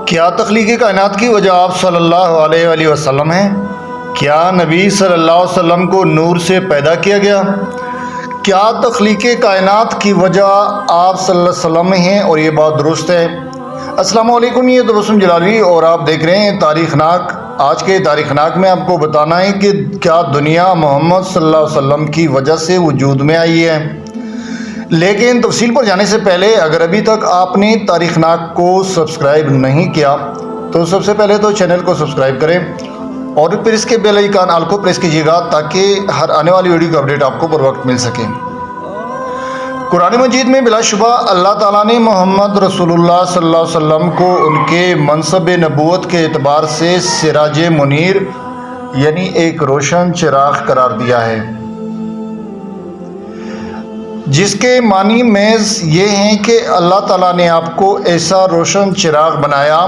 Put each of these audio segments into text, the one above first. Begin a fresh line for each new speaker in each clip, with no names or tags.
کیا تخلیق کائنات کی وجہ آپ صلی اللہ علیہ وآلہ وسلم ہیں؟ کیا نبی صلی اللہ علیہ وسلم کو نور سے پیدا کیا گیا؟ کیا تخلیق کائنات کی وجہ آپ صلی اللہ علیہ وسلم ہیں اور یہ بات درست ہے؟ السلام علیکم، یہ تبسم جلالی اور آپ دیکھ رہے ہیں تاریخ ناک۔ آج کے تاریخ ناک میں آپ کو بتانا ہے کہ کیا دنیا محمد صلی اللہ علیہ وسلم کی وجہ سے وجود میں آئی ہے۔ لیکن تفصیل پر جانے سے پہلے اگر ابھی تک آپ نے تاریخ ناک کو سبسکرائب نہیں کیا تو سب سے پہلے تو چینل کو سبسکرائب کریں اور پھر اس کے بیل آئیکن آل کو پریس کیجیے گا تاکہ ہر آنے والی ویڈیو کی اپڈیٹ آپ کو پر وقت مل سکے۔ قرآن مجید میں بلا شبہ اللہ تعالیٰ نے محمد رسول اللہ صلی اللہ علیہ وسلم کو ان کے منصب نبوت کے اعتبار سے سراج منیر یعنی ایک روشن چراغ قرار دیا ہے، جس کے معنی محض یہ ہیں کہ اللہ تعالیٰ نے آپ کو ایسا روشن چراغ بنایا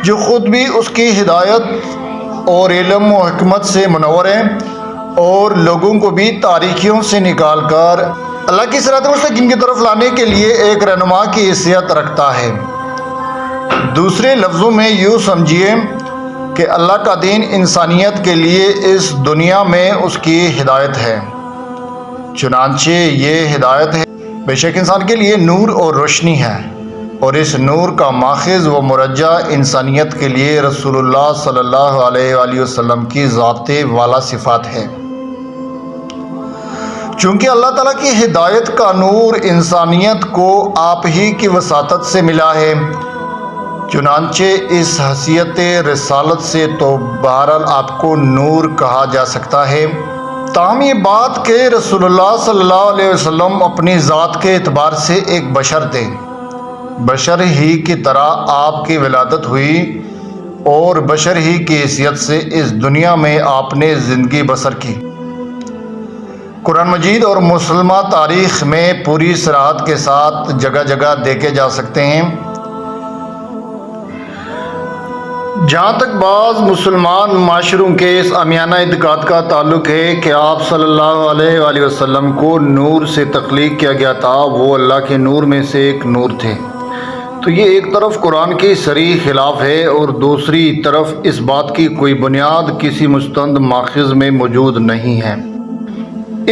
جو خود بھی اس کی ہدایت اور علم و حکمت سے منور ہے اور لوگوں کو بھی تاریکیوں سے نکال کر اللہ کی صراط مستقیم کی طرف لانے کے لیے ایک رہنما کی حیثیت رکھتا ہے۔ دوسرے لفظوں میں یوں سمجھیے کہ اللہ کا دین انسانیت کے لیے اس دنیا میں اس کی ہدایت ہے۔ چنانچہ یہ ہدایت ہے بے شک انسان کے لیے نور اور روشنی ہے، اور اس نور کا ماخذ و مرجع انسانیت کے لیے رسول اللہ صلی اللہ علیہ وآلہ وسلم کی ذات والا صفات ہے۔ چونکہ اللہ تعالیٰ کی ہدایت کا نور انسانیت کو آپ ہی کی وساطت سے ملا ہے، چنانچہ اس حیثیت رسالت سے تو بہرحال آپ کو نور کہا جا سکتا ہے۔ تاہم یہ بات کہ رسول اللہ صلی اللہ علیہ وسلم اپنی ذات کے اعتبار سے ایک بشر تھے، بشر ہی کی طرح آپ کی ولادت ہوئی اور بشر ہی کی حیثیت سے اس دنیا میں آپ نے زندگی بسر کی، قرآن مجید اور مسلمہ تاریخ میں پوری صراحت کے ساتھ جگہ جگہ دیکھے جا سکتے ہیں۔ جہاں تک بعض مسلمان معاشروں کے اس عامیانہ اعتقاد کا تعلق ہے کہ آپ صلی اللہ علیہ وآلہ وسلم کو نور سے تخلیق کیا گیا تھا، وہ اللہ کے نور میں سے ایک نور تھے، تو یہ ایک طرف قرآن کی صریح خلاف ہے اور دوسری طرف اس بات کی کوئی بنیاد کسی مستند ماخذ میں موجود نہیں ہے۔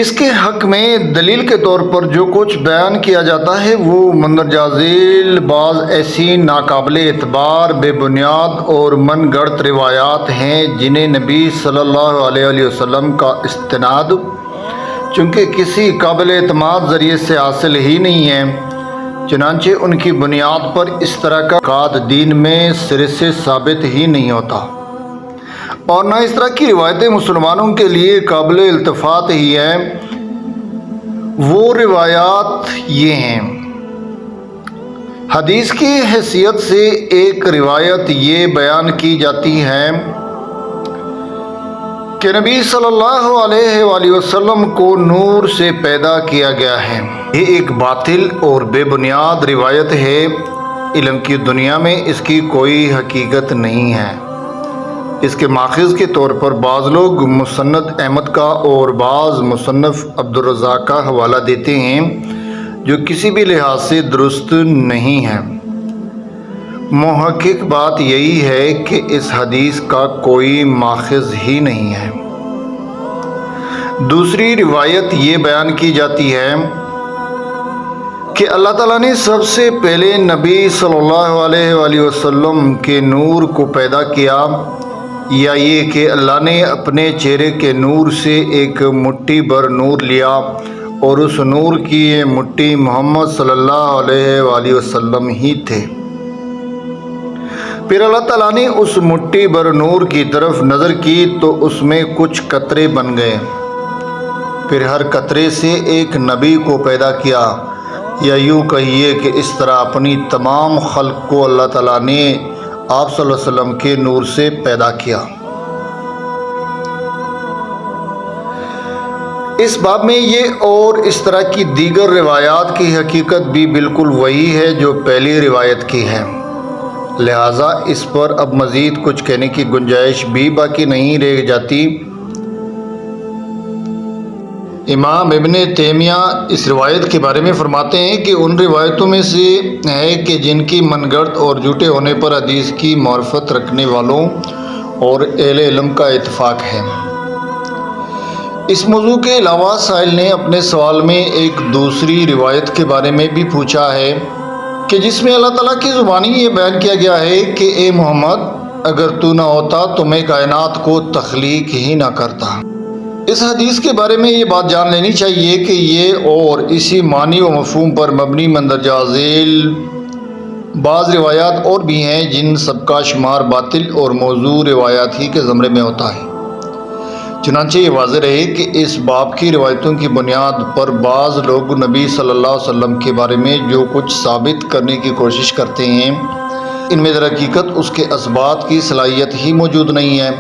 اس کے حق میں دلیل کے طور پر جو کچھ بیان کیا جاتا ہے وہ مندرجہ ذیل بعض ایسی ناقابل اعتبار، بے بنیاد اور من گھڑت روایات ہیں جنہیں نبی صلی اللہ علیہ وسلم کا استناد چونکہ کسی قابل اعتماد ذریعے سے حاصل ہی نہیں ہے، چنانچہ ان کی بنیاد پر اس طرح کا اعتقاد دین میں سرے سے ثابت ہی نہیں ہوتا، اور نہ اس طرح کی روایتیں مسلمانوں کے لیے قابل التفات ہی ہیں۔ وہ روایات یہ ہیں۔ حدیث کی حیثیت سے ایک روایت یہ بیان کی جاتی ہے کہ نبی صلی اللہ علیہ وآلہ وسلم کو نور سے پیدا کیا گیا ہے۔ یہ ایک باطل اور بے بنیاد روایت ہے، علم کی دنیا میں اس کی کوئی حقیقت نہیں ہے۔ اس کے ماخذ کے طور پر بعض لوگ مسند احمد کا اور بعض مصنف عبدالرزاق کا حوالہ دیتے ہیں جو کسی بھی لحاظ سے درست نہیں ہے۔ محقق بات یہی ہے کہ اس حدیث کا کوئی ماخذ ہی نہیں ہے۔ دوسری روایت یہ بیان کی جاتی ہے کہ اللہ تعالیٰ نے سب سے پہلے نبی صلی اللہ علیہ وآلہ وسلم کے نور کو پیدا کیا، یا یہ کہ اللہ نے اپنے چہرے کے نور سے ایک مٹھی بھر نور لیا اور اس نور کی یہ مٹھی محمد صلی اللہ علیہ وآلہ وسلم ہی تھے۔ پھر اللہ تعالیٰ نے اس مٹھی بھر نور کی طرف نظر کی تو اس میں کچھ قطرے بن گئے، پھر ہر قطرے سے ایک نبی کو پیدا کیا، یا یوں کہیے کہ اس طرح اپنی تمام خلق کو اللہ تعالیٰ نے آپ صلی اللہ علیہ وسلم کے نور سے پیدا کیا۔ اس باب میں یہ اور اس طرح کی دیگر روایات کی حقیقت بھی بالکل وہی ہے جو پہلی روایت کی ہے، لہٰذا اس پر اب مزید کچھ کہنے کی گنجائش بھی باقی نہیں رہ جاتی۔ امام ابن تیمیہ اس روایت کے بارے میں فرماتے ہیں کہ ان روایتوں میں سے ہے کہ جن کی من گڑت اور جھوٹے ہونے پر حدیث کی معرفت رکھنے والوں اور اہل علم کا اتفاق ہے۔ اس موضوع کے علاوہ سائل نے اپنے سوال میں ایک دوسری روایت کے بارے میں بھی پوچھا ہے کہ جس میں اللہ تعالیٰ کی زبانی یہ بیان کیا گیا ہے کہ اے محمد اگر تو نہ ہوتا تو میں کائنات کو تخلیق ہی نہ کرتا۔ اس حدیث کے بارے میں یہ بات جان لینی چاہیے کہ یہ اور اسی معنی و مفہوم پر مبنی مندرجہ ذیل بعض روایات اور بھی ہیں جن سب کا شمار باطل اور موضوع روایات ہی کے زمرے میں ہوتا ہے۔ چنانچہ یہ واضح رہے کہ اس باب کی روایتوں کی بنیاد پر بعض لوگ نبی صلی اللہ علیہ وسلم کے بارے میں جو کچھ ثابت کرنے کی کوشش کرتے ہیں ان میں در حقیقت اس کے اسبات کی صلاحیت ہی موجود نہیں ہے۔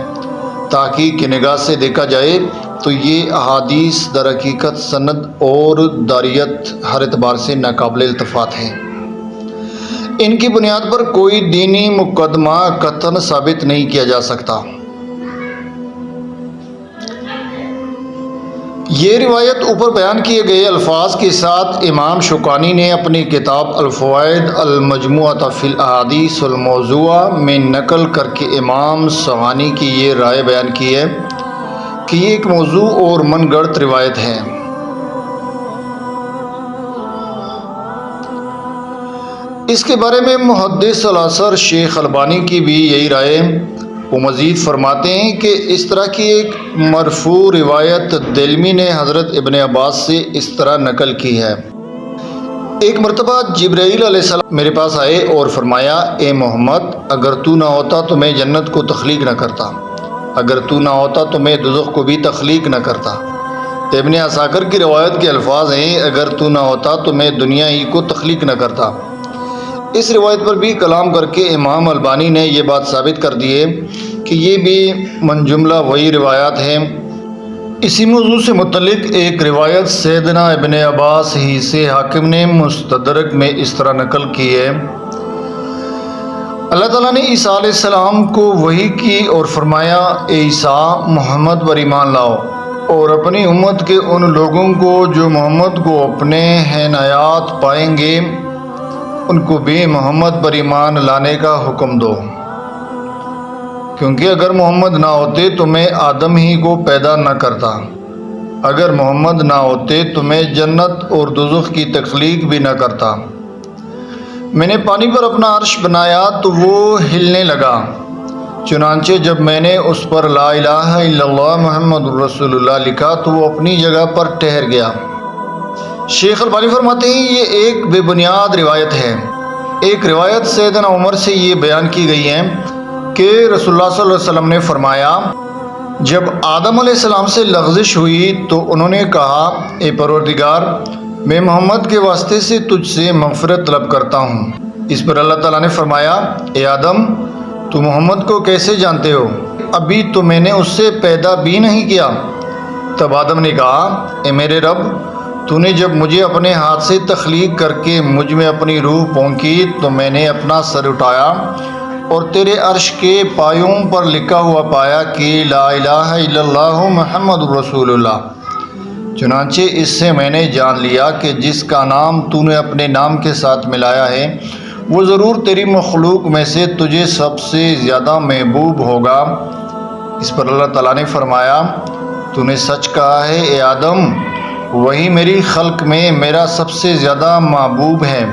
تحقیق کی نگاہ سے دیکھا جائے تو یہ احادیث در حقیقت سند اور داریت ہر اعتبار سے ناقابل التفات ہیں۔ ان کی بنیاد پر کوئی دینی مقدمہ قطعاً ثابت نہیں کیا جا سکتا۔ یہ روایت اوپر بیان کیے گئے الفاظ کے ساتھ امام شوکانی نے اپنی کتاب الفوائد المجموعۃ فی الاحادیث الموضوعہ میں نقل کر کے امام صغانی کی یہ رائے بیان کی ہے کہ یہ ایک موضوع اور من گڑت روایت ہے۔ اس کے بارے میں محدث الاثر شیخ البانی کی بھی یہی رائے۔ وہ مزید فرماتے ہیں کہ اس طرح کی ایک مرفوع روایت دلمی نے حضرت ابن عباس سے اس طرح نقل کی ہے۔ ایک مرتبہ جبرائیل علیہ السلام میرے پاس آئے اور فرمایا اے محمد اگر تو نہ ہوتا تو میں جنت کو تخلیق نہ کرتا، اگر تو نہ ہوتا تو میں دوزخ کو بھی تخلیق نہ کرتا۔ ابن عساکر کی روایت کے الفاظ ہیں اگر تو نہ ہوتا تو میں دنیا ہی کو تخلیق نہ کرتا۔ اس روایت پر بھی کلام کر کے امام البانی نے یہ بات ثابت کر دی ہے کہ یہ بھی من جملہ وہی روایات ہیں۔ اسی موضوع سے متعلق ایک روایت سیدنا ابن عباس ہی سے حاکم نے مستدرک میں اس طرح نقل کی ہے۔ اللہ تعالیٰ نے عیسیٰ علیہ السلام کو وحی کی اور فرمایا اے عیسیٰ محمد پر ایمان لاؤ اور اپنی امت کے ان لوگوں کو جو محمد کو اپنے عنایات پائیں گے ان کو بھی محمد پر ایمان لانے کا حکم دو، کیونکہ اگر محمد نہ ہوتے تو میں آدم ہی کو پیدا نہ کرتا، اگر محمد نہ ہوتے تو میں جنت اور دوزخ کی تخلیق بھی نہ کرتا۔ میں نے پانی پر اپنا عرش بنایا تو وہ ہلنے لگا، چنانچہ جب میں نے اس پر لا الہ الا اللہ محمد رسول اللہ لکھا تو وہ اپنی جگہ پر ٹھہر گیا۔ شیخ البانی فرماتے ہیں یہ ایک بے بنیاد روایت ہے۔ ایک روایت سیدنا عمر سے یہ بیان کی گئی ہے کہ رسول اللہ صلی اللہ علیہ وسلم نے فرمایا جب آدم علیہ السلام سے لغزش ہوئی تو انہوں نے کہا اے پروردگار میں محمد کے واسطے سے تجھ سے مغفرت طلب کرتا ہوں۔ اس پر اللہ تعالیٰ نے فرمایا اے آدم تو محمد کو کیسے جانتے ہو؟ ابھی تو میں نے اس سے پیدا بھی نہیں کیا۔ تب آدم نے کہا اے میرے رب تو نے جب مجھے اپنے ہاتھ سے تخلیق کر کے مجھ میں اپنی روح پونکی تو میں نے اپنا سر اٹھایا اور تیرے عرش کے پایوں پر لکھا ہوا پایا کہ لا الہ الا اللہ محمد رسول اللہ۔ چنانچہ اس سے میں نے جان لیا کہ جس کا نام تو نے اپنے نام کے ساتھ ملایا ہے وہ ضرور تیری مخلوق میں سے تجھے سب سے زیادہ محبوب ہوگا۔ اس پر اللہ تعالیٰ نے فرمایا تو نے سچ کہا ہے اے آدم، وہی میری خلق میں میرا سب سے زیادہ محبوب ہے،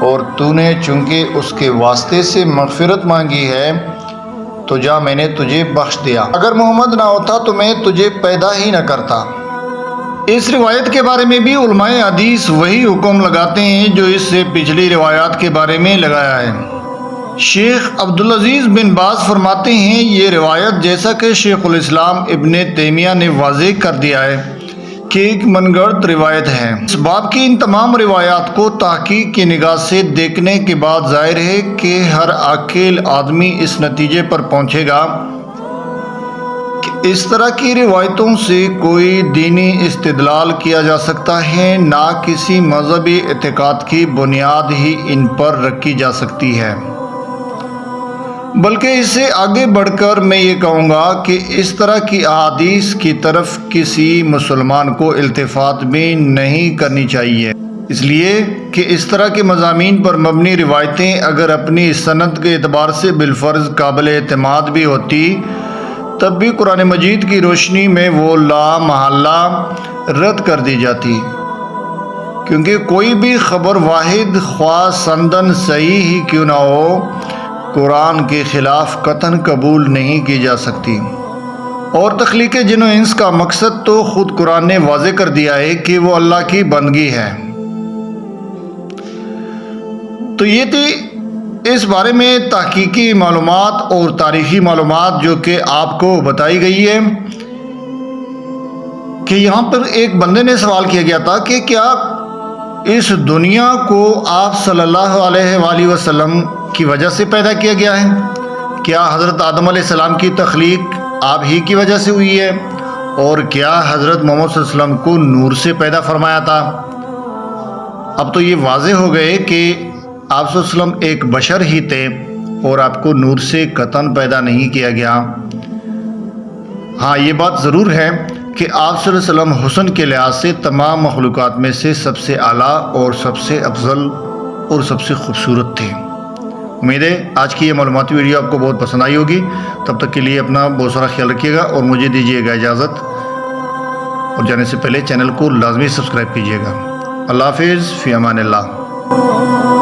اور تو نے چونکہ اس کے واسطے سے مغفرت مانگی ہے تو جا میں نے تجھے بخش دیا، اگر محمد نہ ہوتا تو میں تجھے پیدا ہی نہ کرتا۔ اس روایت کے بارے میں بھی علماء حدیث وہی حکم لگاتے ہیں جو اس سے پچھلی روایات کے بارے میں لگایا ہے۔ شیخ عبدالعزیز بن باز فرماتے ہیں یہ روایت جیسا کہ شیخ الاسلام ابن تیمیہ نے واضح کر دیا ہے کہ ایک من گڑت روایت ہے۔ اس باب کی ان تمام روایات کو تحقیق کی نگاہ سے دیکھنے کے بعد ظاہر ہے کہ ہر عاقل آدمی اس نتیجے پر پہنچے گا کہ اس طرح کی روایتوں سے کوئی دینی استدلال کیا جا سکتا ہے، نہ کسی مذہبی اعتقاد کی بنیاد ہی ان پر رکھی جا سکتی ہے۔ بلکہ اس سے آگے بڑھ کر میں یہ کہوں گا کہ اس طرح کی احادیث کی طرف کسی مسلمان کو التفات بھی نہیں کرنی چاہیے، اس لیے کہ اس طرح کے مضامین پر مبنی روایتیں اگر اپنی سند کے اعتبار سے بالفرض قابل اعتماد بھی ہوتی تب بھی قرآن مجید کی روشنی میں وہ لا محالہ رد کر دی جاتی، کیونکہ کوئی بھی خبر واحد خواہ سندن صحیح ہی کیوں نہ ہو قرآن کے خلاف قطعاً قبول نہیں کی جا سکتی۔ اور تخلیق جن و انس کا مقصد تو خود قرآن نے واضح کر دیا ہے کہ وہ اللہ کی بندگی ہے۔ تو یہ تھی اس بارے میں تحقیقی معلومات اور تاریخی معلومات جو کہ آپ کو بتائی گئی ہے کہ یہاں پر ایک بندے نے سوال کیا گیا تھا کہ کیا اس دنیا کو آپ صلی اللہ علیہ وآلہ وسلم کی وجہ سے پیدا کیا گیا ہے؟ کیا حضرت آدم علیہ السلام کی تخلیق آپ ہی کی وجہ سے ہوئی ہے؟ اور کیا حضرت محمد صلی اللہ علیہ وسلم کو نور سے پیدا فرمایا تھا؟ اب تو یہ واضح ہو گئے کہ آپ صلی اللہ علیہ وسلم ایک بشر ہی تھے اور آپ کو نور سے قطعاً پیدا نہیں کیا گیا۔ ہاں یہ بات ضرور ہے کہ آپ صلی اللہ علیہ وسلم حسن کے لحاظ سے تمام مخلوقات میں سے سب سے اعلیٰ اور سب سے افضل اور سب سے خوبصورت تھے۔ امید ہے آج کی یہ معلوماتی ویڈیو آپ کو بہت پسند آئی ہوگی۔ تب تک کے لیے اپنا بہت سارا خیال رکھیے گا اور مجھے دیجیے گا اجازت، اور جانے سے پہلے چینل کو لازمی سبسکرائب کیجیے گا۔ اللہ حافظ، فی امان اللہ۔